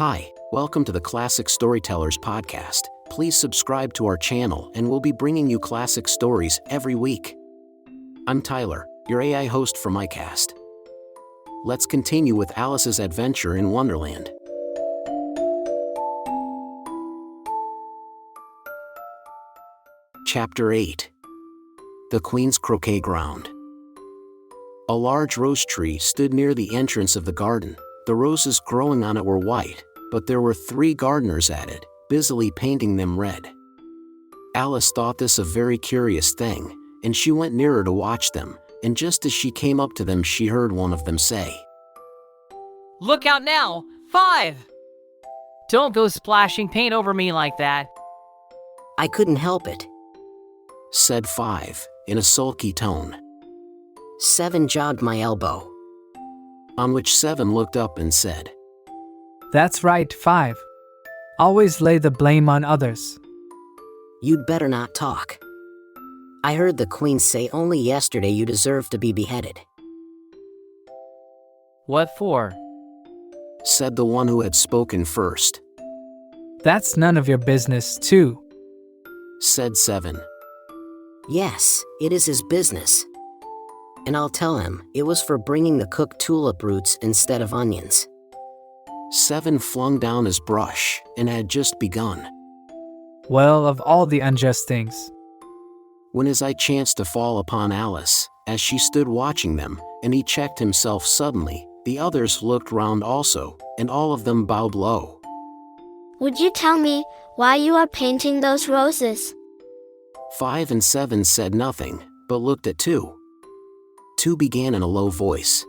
Hi, welcome to the Classic Storytellers podcast. Please subscribe to our channel and we'll be bringing you classic stories every week. I'm Tyler, your AI host from Aicast. Let's continue with Alice's adventure in Wonderland. Chapter 8. The Queen's Croquet-Ground. A large rose tree stood near the entrance of the garden. The roses growing on it were white, but there were 3 gardeners at it, busily painting them red. Alice thought this a very curious thing, and she went nearer to watch them, and just as she came up to them she heard one of them say, "Look out now! 5! Don't go splashing paint over me like that." "I couldn't help it," said 5, in a sulky tone. 7 jogged my elbow. On which 7 looked up and said, "That's right, 5. Always lay the blame on others." "You'd better not talk. I heard the Queen say only yesterday you deserve to be beheaded." "What for?" said the one who had spoken first. "That's none of your business, too," said 7. "Yes, it is his business. And I'll tell him it was for bringing the cooked tulip roots instead of onions." 7 flung down his brush and had just begun, "Well, of all the unjust things." when his eye chanced to fall upon Alice, as she stood watching them, and he checked himself suddenly. The others looked round also, and all of them bowed low. "Would you tell me why you are painting those roses?" 5 and 7 said nothing, but looked at 2. 2 began in a low voice.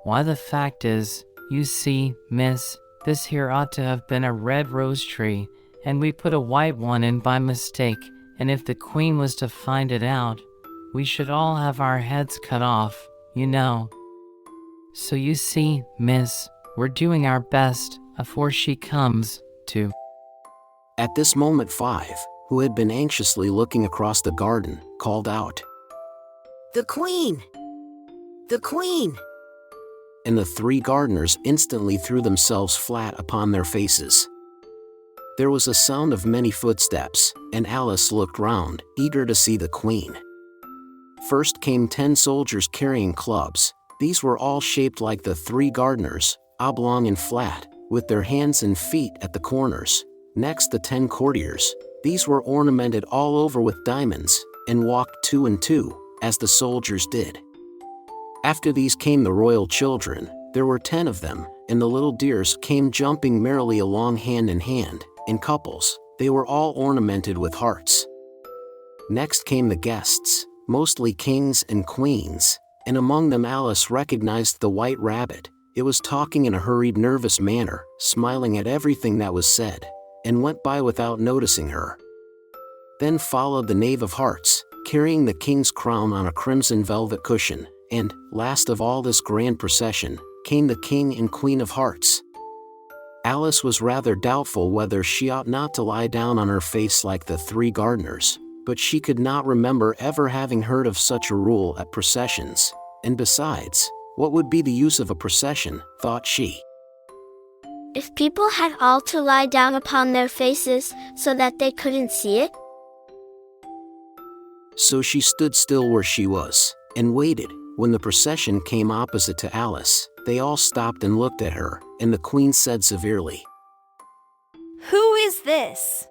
"Why, the fact is, you see, miss, this here ought to have been a red rose tree, and we put a white one in by mistake, and if the Queen was to find it out, we should all have our heads cut off, you know. So you see, miss, we're doing our best afore she comes to." At this moment 5, who had been anxiously looking across the garden, called out, "The Queen! The Queen!" and the 3 gardeners instantly threw themselves flat upon their faces. There was a sound of many footsteps, and Alice looked round, eager to see the Queen. First came 10 soldiers carrying clubs. These were all shaped like the 3 gardeners, oblong and flat, with their hands and feet at the corners. Next the 10 courtiers. These were ornamented all over with diamonds, and walked 2 and 2, as the soldiers did. After these came the royal children. There were 10 of them, and the little dears came jumping merrily along hand in hand, in couples. They were all ornamented with hearts. Next came the guests, mostly kings and queens, and among them Alice recognized the white rabbit. It was talking in a hurried, nervous manner, smiling at everything that was said, and went by without noticing her. Then followed the knave of hearts, carrying the king's crown on a crimson velvet cushion, and, last of all this grand procession, came the king and queen of hearts. Alice was rather doubtful whether she ought not to lie down on her face like the 3 gardeners, but she could not remember ever having heard of such a rule at processions, and besides, what would be the use of a procession, thought she. If people had all to lie down upon their faces so that they couldn't see it? So she stood still where she was, and waited. When the procession came opposite to Alice, they all stopped and looked at her, and the Queen said severely, "Who is this?"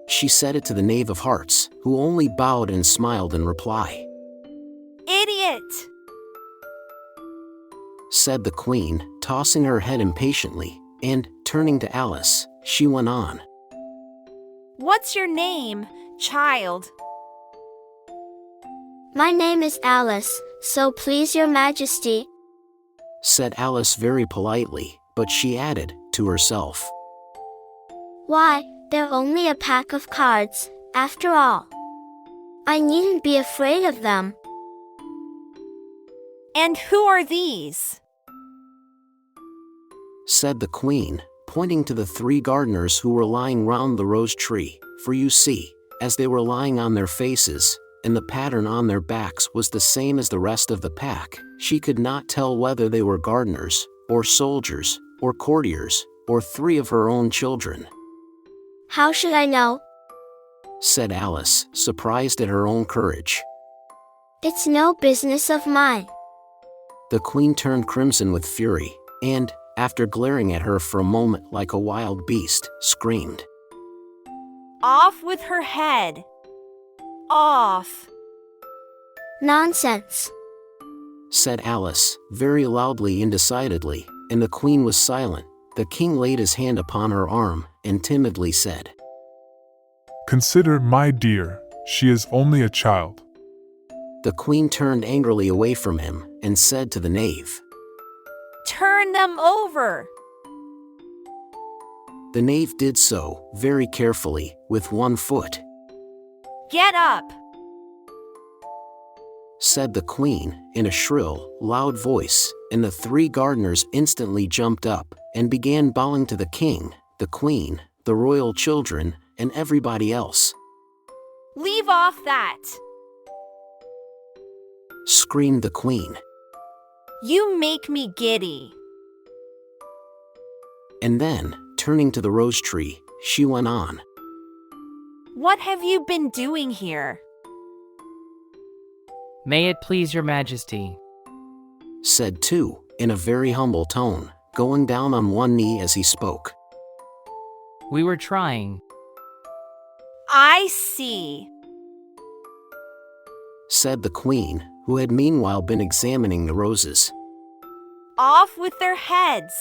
She said it to the knave of hearts, who only bowed and smiled in reply. "Idiot!" said the Queen, tossing her head impatiently, and, turning to Alice, she went on. "What's your name, child?" "My name is Alice, so please your majesty," said Alice very politely, but she added, to herself, "Why, they're only a pack of cards, after all. I needn't be afraid of them." "And who are these?" said the Queen, pointing to the 3 gardeners who were lying round the rose tree. For you see, as they were lying on their faces, and the pattern on their backs was the same as the rest of the pack, she could not tell whether they were gardeners or soldiers, or courtiers, or 3 of her own children? How should I know? Said Alice, surprised at her own courage. It's no business of mine. The queen turned crimson with fury, and, after glaring at her for a moment like a wild beast, screamed. Off with her head. Off. Nonsense. Said Alice, very loudly and decidedly, and the queen was silent. The king laid his hand upon her arm, and timidly said, Consider, my dear, she is only a child. The queen turned angrily away from him, and said to the knave, Turn them over. The knave did so, very carefully, with 1 foot. Get up. Said the queen, in a shrill, loud voice, and the 3 gardeners instantly jumped up, and began bowing to the king, the queen, the royal children, and everybody else. Leave off that. Screamed the queen. You make me giddy. And then, turning to the rose tree, she went on. What have you been doing here? May it please your majesty. Said 2, in a very humble tone, going down on 1 knee as he spoke. We were trying. I see. Said the queen, who had meanwhile been examining the roses. Off with their heads.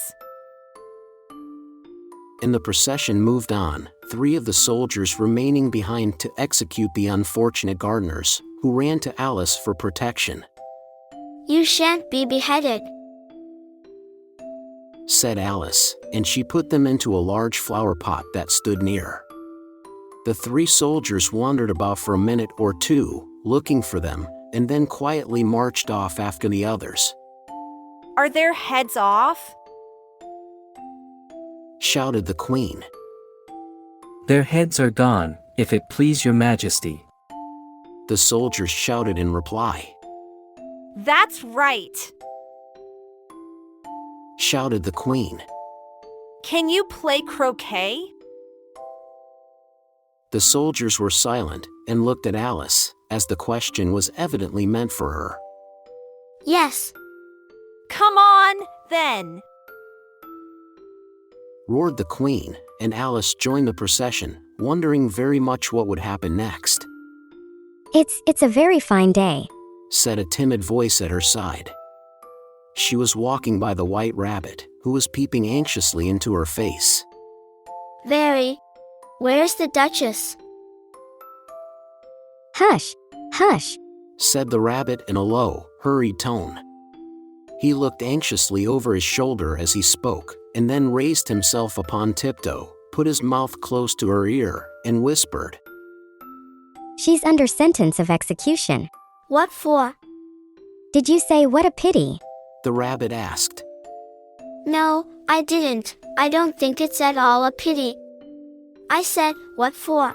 And the procession moved on, 3 of the soldiers remaining behind to execute the unfortunate gardeners, who ran to Alice for protection. You shan't be beheaded. Said Alice, and she put them into a large flower pot that stood near. The 3 soldiers wandered about for a minute or 2, looking for them, and then quietly marched off after the others. Are their heads off? Shouted the queen. Their heads are gone, if it please your majesty. The soldiers shouted in reply. That's right. Shouted the queen. Can you play croquet? The soldiers were silent, and looked at Alice, as the question was evidently meant for her. Yes. Come on, then. Roared the queen, and Alice joined the procession, wondering very much what would happen next. It's a very fine day, said a timid voice at her side. She was walking by the white rabbit, who was peeping anxiously into her face. Very. Where's the Duchess? Hush, hush, said the rabbit in a low, hurried tone. He looked anxiously over his shoulder as he spoke, and then raised himself upon tiptoe, put his mouth close to her ear, and whispered. She's under sentence of execution. What for? Did you say what a pity? The rabbit asked. No, I didn't. I don't think it's at all a pity. I said, what for?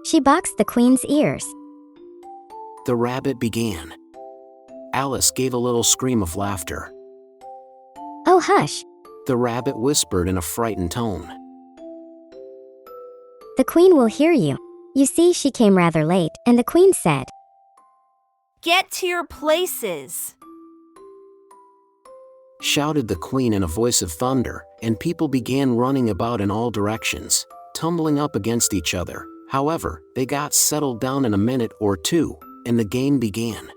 She boxed the queen's ears. The rabbit began. Alice gave a little scream of laughter. Oh, hush. The rabbit whispered in a frightened tone. The queen will hear you. You see, she came rather late, and the queen said, Get to your places. Shouted the queen in a voice of thunder, and people began running about in all directions, tumbling up against each other. However, they got settled down in a minute or 2, and the game began.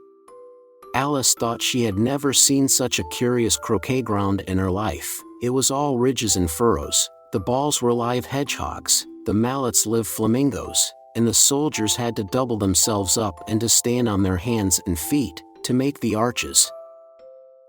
Alice thought she had never seen such a curious croquet-ground in her life. It was all ridges and furrows. The balls were live hedgehogs, the mallets live flamingos, and the soldiers had to double themselves up and to stand on their hands and feet to make the arches.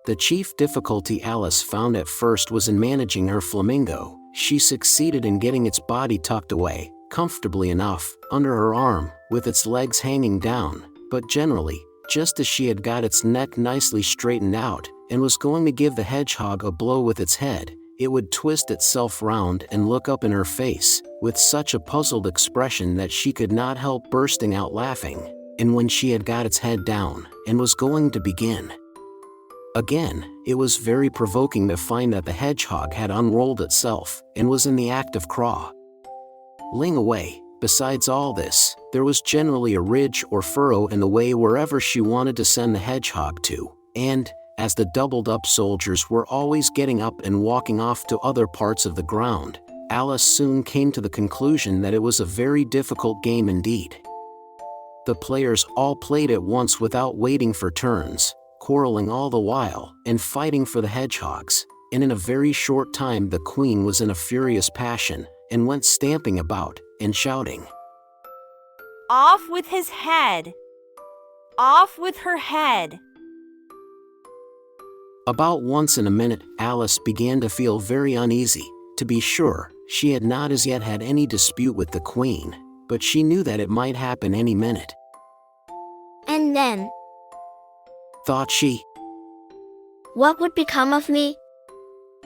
The chief difficulty Alice found at first was in managing her flamingo. She succeeded in getting its body tucked away, comfortably enough, under her arm, with its legs hanging down, but generally, just as she had got its neck nicely straightened out, and was going to give the hedgehog a blow with its head, it would twist itself round and look up in her face, with such a puzzled expression that she could not help bursting out laughing, and when she had got its head down, and was going to begin Again, it was very provoking to find that the hedgehog had unrolled itself and was in the act of crawling away. Besides all this, there was generally a ridge or furrow in the way wherever she wanted to send the hedgehog to, and, as the doubled-up soldiers were always getting up and walking off to other parts of the ground, Alice soon came to the conclusion that it was a very difficult game indeed. The players all played at once without waiting for turns, quarreling all the while, and fighting for the hedgehogs, and in a very short time the queen was in a furious passion, and went stamping about, and shouting, Off with his head! Off with her head! About once in a minute, Alice began to feel very uneasy. To be sure, she had not as yet had any dispute with the queen, but she knew that it might happen any minute. And then, Thought she, what would become of me?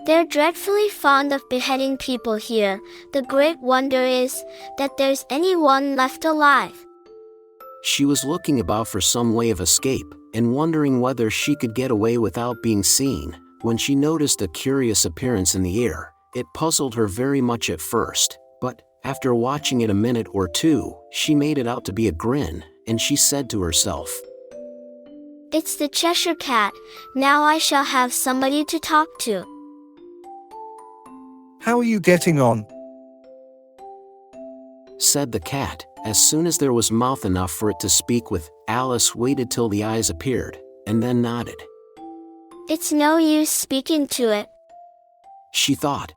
They're dreadfully fond of beheading people here. The great wonder is that there's anyone left alive. She was looking about for some way of escape, and wondering whether she could get away without being seen, when she noticed a curious appearance in the air. It puzzled her very much at first, but, after watching it a minute or two, she made it out to be a grin, and she said to herself, It's the Cheshire Cat. Now I shall have somebody to talk to. How are you getting on? Said the cat. As soon as there was mouth enough for it to speak with, Alice waited till the eyes appeared, and then nodded. It's no use speaking to it, she thought.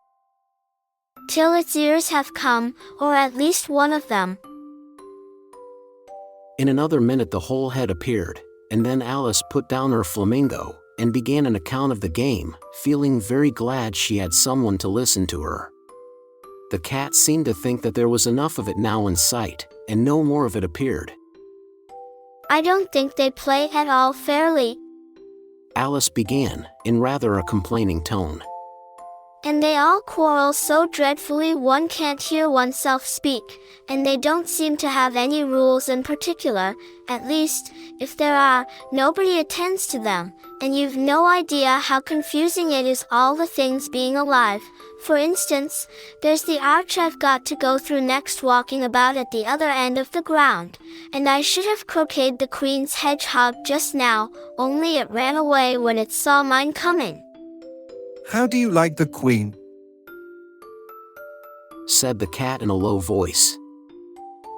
till its ears have come, or at least one of them. In another minute the whole head appeared, and then Alice put down her flamingo, and began an account of the game, feeling very glad she had someone to listen to her. The cat seemed to think that there was enough of it now in sight, and no more of it appeared. I don't think they play at all fairly, Alice began, in rather a complaining tone. and they all quarrel so dreadfully one can't hear oneself speak, and they don't seem to have any rules in particular. At least, if there are, nobody attends to them, and you've no idea how confusing it is, all the things being alive. For instance, there's the arch I've got to go through next, walking about at the other end of the ground, and I should have croqueted the queen's hedgehog just now, only it ran away when it saw mine coming. How do you like the queen? Said the cat in a low voice.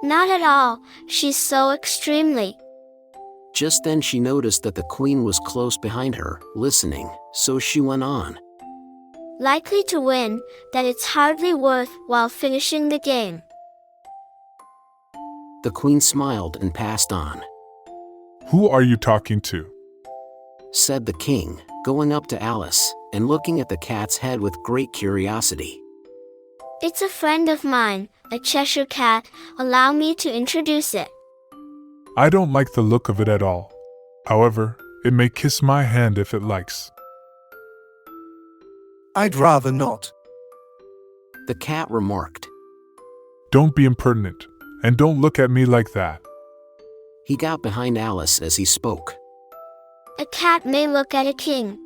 Not at all, she's so extremely. Just then she noticed that the queen was close behind her, listening, so she went on. Likely to win, that it's hardly worth while finishing the game. The queen smiled and passed on. Who are you talking to? Said the king, going up to Alice, and looking at the cat's head with great curiosity. It's a friend of mine, a Cheshire Cat. Allow me to introduce it. I don't like the look of it at all. However, it may kiss my hand if it likes. I'd rather not. The cat remarked. Don't be impertinent, and don't look at me like that. He got behind Alice as he spoke. A cat may look at a king,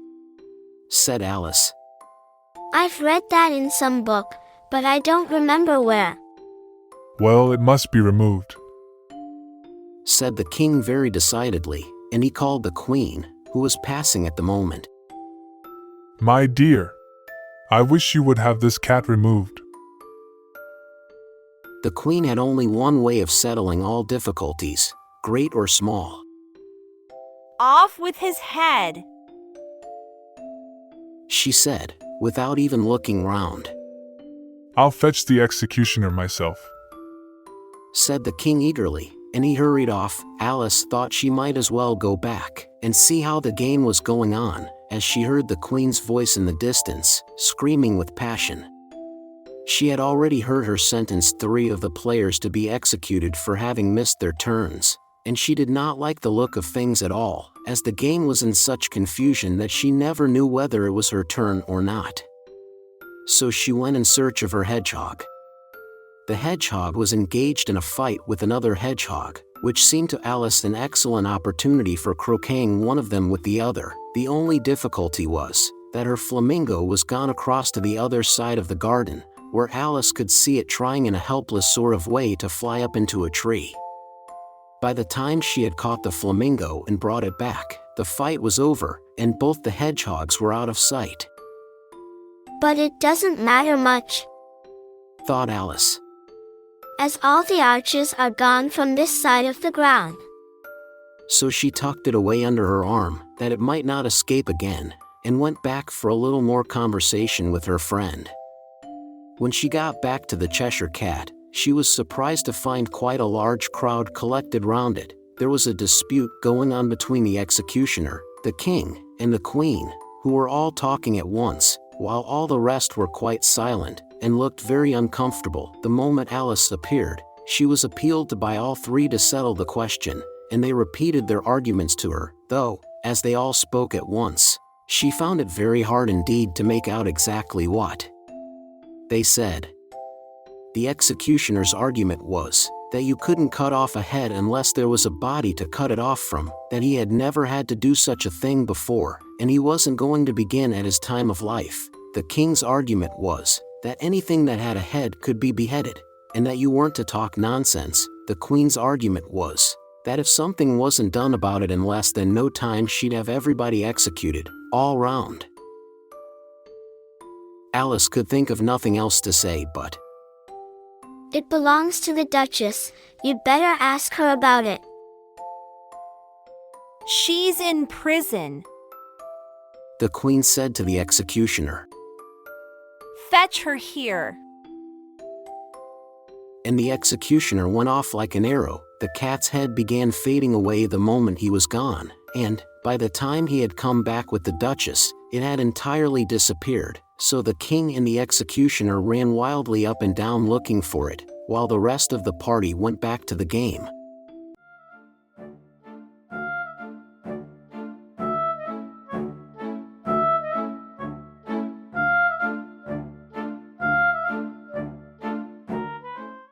said Alice. I've read that in some book, but I don't remember where. Well, it must be removed, said the king very decidedly, and he called the queen, who was passing at the moment. My dear, I wish you would have this cat removed. The queen had only one way of settling all difficulties, great or small. Off with his head! She said, without even looking round. I'll fetch the executioner myself, said the king eagerly, and he hurried off. Alice thought she might as well go back and see how the game was going on, as she heard the queen's voice in the distance, screaming with passion. She had already heard her sentence 3 of the players to be executed for having missed their turns, and she did not like the look of things at all, as the game was in such confusion that she never knew whether it was her turn or not. So she went in search of her hedgehog. The hedgehog was engaged in a fight with another hedgehog, which seemed to Alice an excellent opportunity for croqueting one of them with the other. The only difficulty was that her flamingo was gone across to the other side of the garden, where Alice could see it trying in a helpless sort of way to fly up into a tree. By the time she had caught the flamingo and brought it back, the fight was over, and both the hedgehogs were out of sight. But it doesn't matter much, thought Alice, as all the arches are gone from this side of the ground. So she tucked it away under her arm, that it might not escape again, and went back for a little more conversation with her friend. When she got back to the Cheshire Cat, she was surprised to find quite a large crowd collected round it. There was a dispute going on between the executioner, the king, and the queen, who were all talking at once, while all the rest were quite silent, and looked very uncomfortable. The moment Alice appeared, she was appealed to by all three to settle the question, and they repeated their arguments to her, though, as they all spoke at once, she found it very hard indeed to make out exactly what they said. The executioner's argument was that you couldn't cut off a head unless there was a body to cut it off from, that he had never had to do such a thing before, and he wasn't going to begin at his time of life. The king's argument was that anything that had a head could be beheaded, and that you weren't to talk nonsense. The queen's argument was that if something wasn't done about it in less than no time, she'd have everybody executed, all round. Alice could think of nothing else to say but, "It belongs to the Duchess. You'd better ask her about it." "She's in prison," the queen said to the executioner. "Fetch her here." And the executioner went off like an arrow. The cat's head began fading away the moment he was gone, and, by the time he had come back with the Duchess, it had entirely disappeared. So the king and the executioner ran wildly up and down looking for it, while the rest of the party went back to the game.